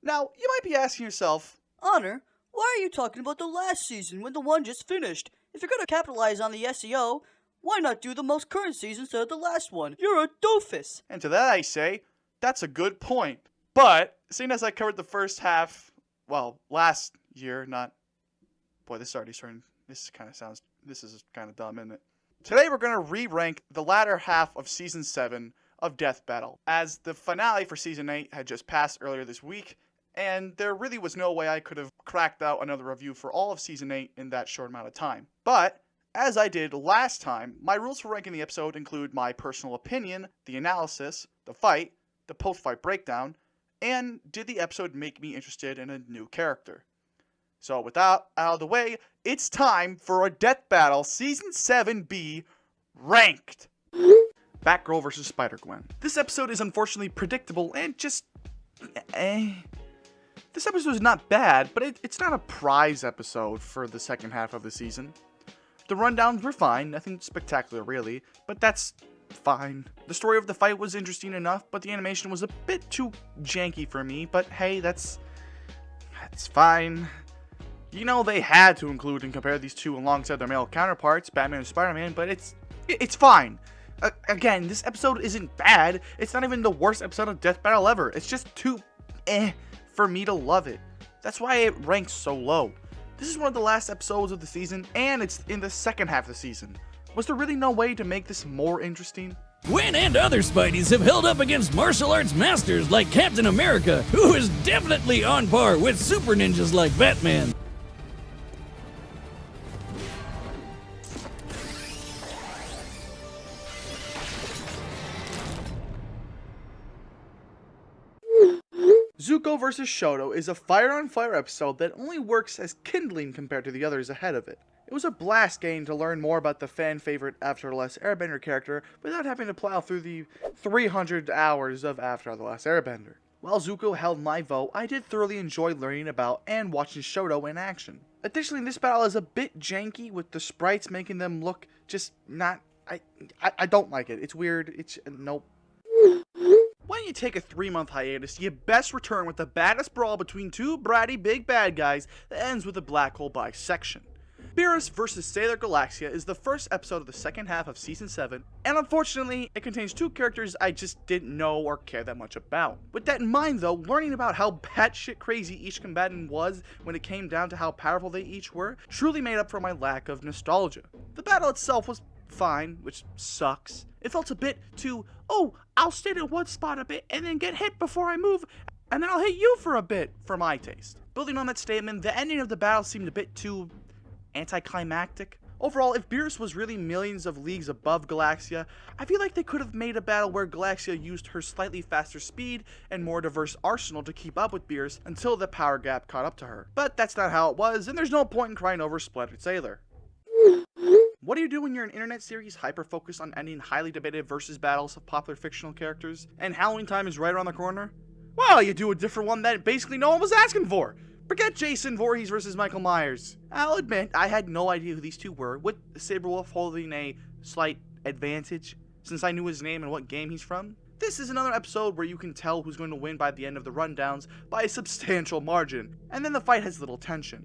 Now, you might be asking yourself, Honor, why are you talking about the last season when the one just finished? If you're gonna capitalize on the SEO, why not do the most current season instead of the last one? You're a doofus. and to that I say, that's a good point. But, seeing as I covered the first half, well, last year, not... Boy, this already starting... This is kind of dumb, isn't it? Today we're going to re-rank the latter half of Season 7 of Death Battle, as the finale for Season 8 had just passed earlier this week, and there really was no way I could have cracked out another review for all of Season 8 in that short amount of time. But, as I did last time, my rules for ranking the episode include my personal opinion, the analysis, the fight, the post-fight breakdown, and did the episode make me interested in a new character. So with that out of the way, it's time for a Death Battle Season 7B Ranked! Batgirl vs. SpiderGwen. This episode is unfortunately predictable and just... This episode is not bad, but it's not a prize episode for the second half of the season. The rundowns were fine, nothing spectacular really, but that's fine. The story of the fight was interesting enough, but the animation was a bit too janky for me, but hey, that's fine. You know, they had to include and compare these two alongside their male counterparts, Batman and Spider-Man, but it's fine. Again, this episode isn't bad. It's not even the worst episode of Death Battle ever. It's just too for me to love it. That's why it ranks so low. This is one of the last episodes of the season, and it's in the second half of the season. Was there really no way to make this more interesting? Gwen and other Spideys have held up against martial arts masters like Captain America, who is definitely on par with super ninjas like Batman. Zuko vs. Shoto is a fire-on-fire episode that only works as kindling compared to the others ahead of it. It was a blast getting to learn more about the fan-favorite After the Last Airbender character without having to plow through the 300 hours of After the Last Airbender. While Zuko held my vote, I did thoroughly enjoy learning about and watching Shoto in action. Additionally, this battle is a bit janky, with the sprites making them look just not... I don't like it. It's weird. Nope. When you take a 3-month hiatus, you best return with the baddest brawl between two bratty big bad guys that ends with a black hole bisection. Beerus vs. Sailor Galaxia is the first episode of the second half of Season 7, and unfortunately, it contains two characters I just didn't know or care that much about. With that in mind though, learning about how batshit crazy each combatant was when it came down to how powerful they each were, truly made up for my lack of nostalgia. The battle itself was fine, which sucks. It felt a bit too, oh, I'll stay in one spot a bit and then get hit before I move, and then I'll hit you for a bit, for my taste. Building on that statement, the ending of the battle seemed a bit too anticlimactic. Overall, if Beerus was really millions of leagues above Galaxia, I feel like they could have made a battle where Galaxia used her slightly faster speed and more diverse arsenal to keep up with Beerus until the power gap caught up to her. But that's not how it was, and there's no point in crying over Splattered Sailor. What do you do when you're an internet series hyper-focused on ending highly debated versus battles of popular fictional characters, and Halloween time is right around the corner? Well, you do a different one that basically no one was asking for. Forget Jason Voorhees versus Michael Myers. I'll admit, I had no idea who these two were, with Saberwolf holding a slight advantage, since I knew his name and what game he's from. This is another episode where you can tell who's going to win by the end of the rundowns by a substantial margin, and then the fight has little tension.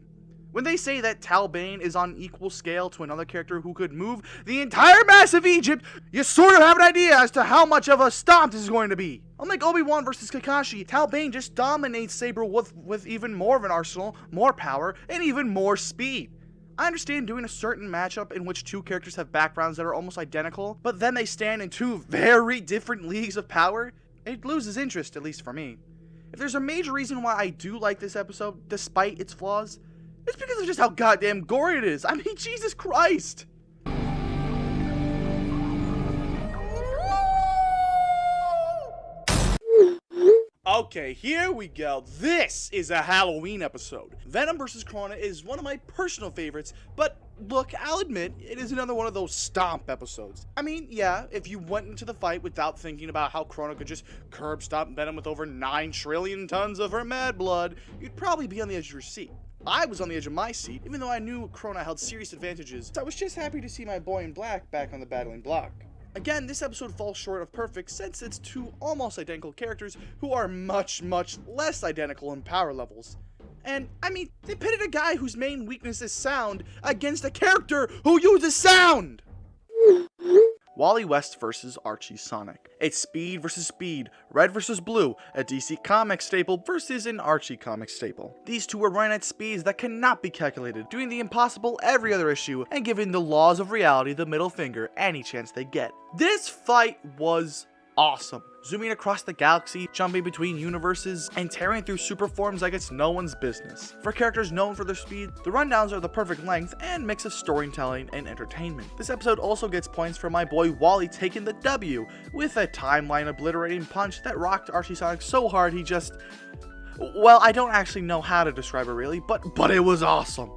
When they say that Tal Bane is on equal scale to another character who could move the entire mass of Egypt, you sort of have an idea as to how much of a stomp this is going to be. Unlike Obi-Wan versus Kakashi, Tal Bane just dominates Saberwolf with even more of an arsenal, more power, and even more speed. I understand doing a certain matchup in which two characters have backgrounds that are almost identical, but then they stand in two very different leagues of power. It loses interest, at least for me. If there's a major reason why I do like this episode, despite its flaws, it's because of just how goddamn gory it is. I mean, Jesus Christ! Okay, here we go. This is a Halloween episode. Venom vs. Krona is one of my personal favorites, but look, I'll admit, it is another one of those stomp episodes. I mean, yeah, if you went into the fight without thinking about how Krona could just curb stomp Venom with over 9 trillion tons of her mad blood, you'd probably be on the edge of your seat. I was on the edge of my seat, even though I knew Krona held serious advantages. So I was just happy to see my boy in black back on the battling block. Again, this episode falls short of perfect since it's two almost identical characters who are much less identical in power levels. And, I mean, they pitted a guy whose main weakness is sound against a character who uses sound! Wally West versus Archie Sonic. It's speed versus speed, red versus blue, a DC Comics staple versus an Archie Comics staple. These two are running at speeds that cannot be calculated, doing the impossible every other issue, and giving the laws of reality the middle finger any chance they get. This fight was awesome. Zooming across the galaxy, jumping between universes, and tearing through super forms like it's no one's business. For characters known for their speed, the rundowns are the perfect length and mix of storytelling and entertainment. This episode also gets points for my boy Wally taking the W, with a timeline obliterating punch that rocked Archie Sonic so hard he just... well, I don't actually know how to describe it really, but it was awesome.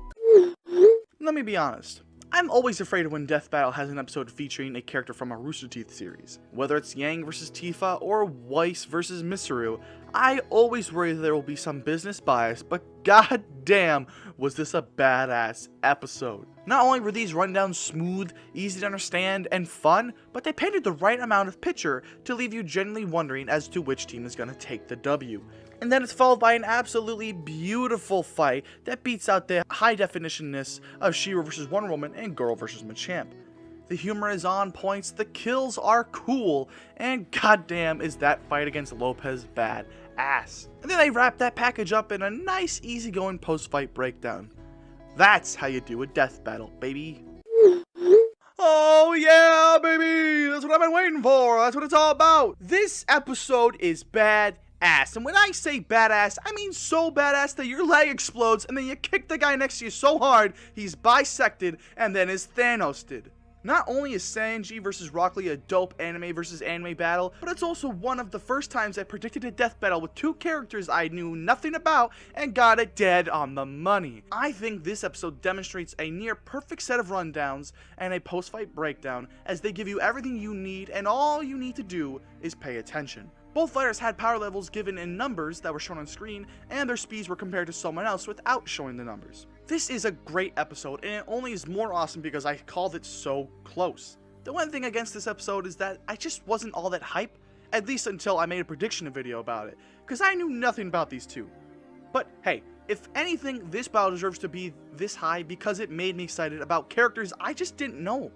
Let me be honest. I'm always afraid when Death Battle has an episode featuring a character from a Rooster Teeth series. Whether it's Yang versus Tifa or Weiss versus Misaru, I always worry there will be some business bias, but god damn was this a badass episode. Not only were these rundowns smooth, easy to understand, and fun, but they painted the right amount of picture to leave you genuinely wondering as to which team is going to take the W. And then it's followed by an absolutely beautiful fight that beats out the high definitionness of She-Ra vs. Wonder Woman and Girl vs. Machamp. The humor is on points, the kills are cool, and goddamn is that fight against Lopez bad ass. And then they wrap that package up in a nice easygoing post-fight breakdown. That's how you do a death battle, baby. Oh yeah, baby! That's what I've been waiting for. That's what it's all about. This episode is bad ass. And when I say badass, I mean so badass that your leg explodes and then you kick the guy next to you so hard he's bisected and then is Thanos-ed. Not only is Sanji versus Rockley a dope anime versus anime battle, but it's also one of the first times I predicted a death battle with two characters I knew nothing about and got it dead on the money. I think this episode demonstrates a near perfect set of rundowns and a post-fight breakdown as they give you everything you need and all you need to do is pay attention. Both fighters had power levels given in numbers that were shown on screen, and their speeds were compared to someone else without showing the numbers. This is a great episode, and it only is more awesome because I called it so close. The one thing against this episode is that I just wasn't all that hype, at least until I made a prediction video about it, because I knew nothing about these two. But hey, if anything, this battle deserves to be this high because it made me excited about characters I just didn't know.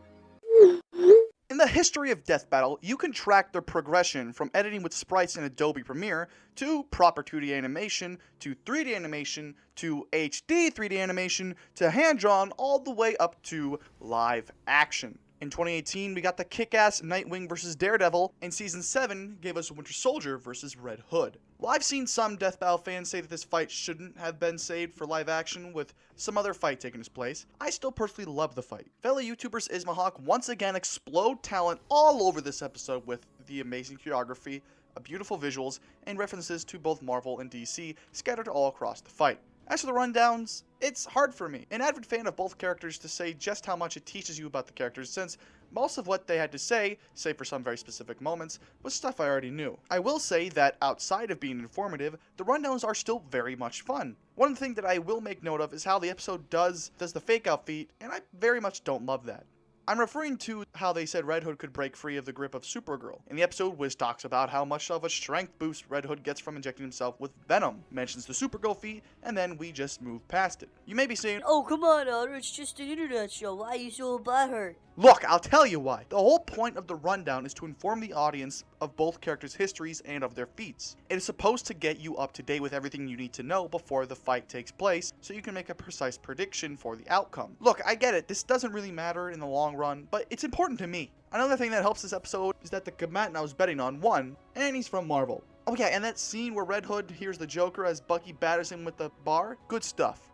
In the history of Death Battle, you can track their progression from editing with sprites in Adobe Premiere, to proper 2D animation, to 3D animation, to HD 3D animation, to hand-drawn, all the way up to live action. In 2018, we got the kick-ass Nightwing vs. Daredevil, and Season 7 gave us Winter Soldier vs. Red Hood. While I've seen some Death Battle fans say that this fight shouldn't have been saved for live action with some other fight taking its place, I still personally love the fight. Fellow YouTubers Ismahawk once again explode talent all over this episode with the amazing choreography, beautiful visuals, and references to both Marvel and DC scattered all across the fight. As for the rundowns, it's hard for me, an avid fan of both characters, to say just how much it teaches you about the characters, since most of what they had to say, save for some very specific moments, was stuff I already knew. I will say that outside of being informative, the rundowns are still very much fun. One thing that I will make note of is how the episode does the fake out feat, and I very much don't love that. I'm referring to how they said Red Hood could break free of the grip of Supergirl. In the episode, Wiz talks about how much of a strength boost Red Hood gets from injecting himself with Venom, mentions the Supergirl feat, and then we just move past it. You may be saying, Oh, come on, Otter, it's just an internet show. Why are you so butthurt? look, I'll tell you why. The whole point of the rundown is to inform the audience of both characters' histories and of their feats. It is supposed to get you up to date with everything you need to know before the fight takes place, so you can make a precise prediction for the outcome. Look, I get it, this doesn't really matter in the long run, but it's important to me. Another thing that helps this episode is that the combatant I was betting on won, and he's from Marvel. Oh yeah, and that scene where Red Hood hears the Joker as Bucky batters him with the bar, good stuff.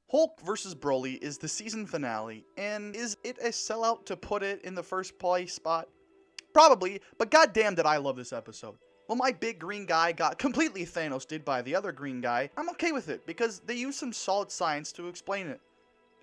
Hulk vs. Broly is the season finale, and is it a sellout to put it in the first place spot? Probably, but goddamn did I love this episode. When my big green guy got completely Thanos-ed by the other green guy, I'm okay with it, because they used some solid science to explain it.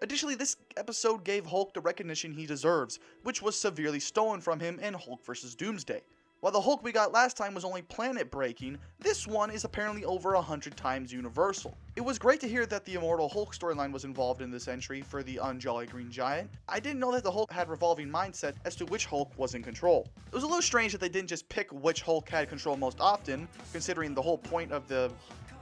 Additionally, this episode gave Hulk the recognition he deserves, which was severely stolen from him in Hulk vs. Doomsday. While the Hulk we got last time was only planet breaking, this one is apparently over 100 times universal. It was great to hear that the Immortal Hulk storyline was involved in this entry for the Unjolly Green Giant. I didn't know that the Hulk had revolving mindset as to which Hulk was in control. It was a little strange that they didn't just pick which Hulk had control most often, considering the whole point of the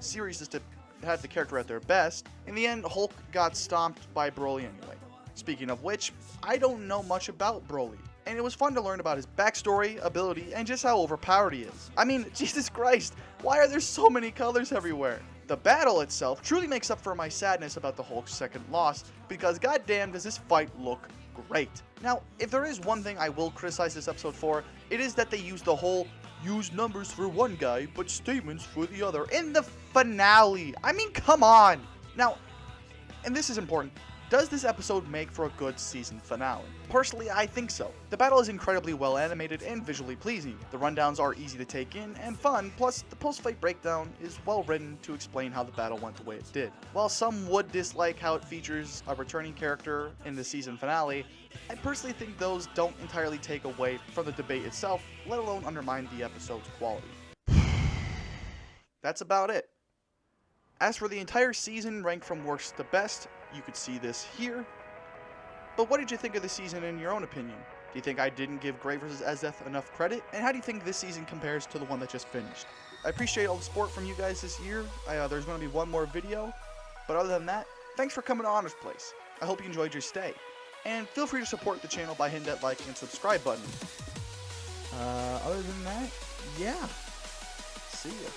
series is to have the character at their best. In the end, Hulk got stomped by Broly anyway. Speaking of which, I don't know much about Broly, and it was fun to learn about his backstory, ability, and just how overpowered he is. I mean, Jesus Christ, why are there so many colors everywhere? The battle itself truly makes up for my sadness about the Hulk's second loss, because goddamn does this fight look great. Now, if there is one thing I will criticize this episode for, it is that they use the whole use numbers for one guy, but statements for the other in the finale. I mean, come on! Now, and this is important, does this episode make for a good season finale? Personally, I think so. The battle is incredibly well animated and visually pleasing. The rundowns are easy to take in and fun, plus the post-fight breakdown is well written to explain how the battle went the way it did. While some would dislike how it features a returning character in the season finale, I personally think those don't entirely take away from the debate itself, let alone undermine the episode's quality. That's about it. As for the entire season ranked from worst to best, you could see this here. But what did you think of the season in your own opinion? Do you think I didn't give Grey vs. Esdeath enough credit? And how do you think this season compares to the one that just finished? I appreciate all the support from you guys this year. There's going to be one more video. But other than that, thanks for coming to Honest Place. I hope you enjoyed your stay. And feel free to support the channel by hitting that like and subscribe button. Other than that, yeah. See ya.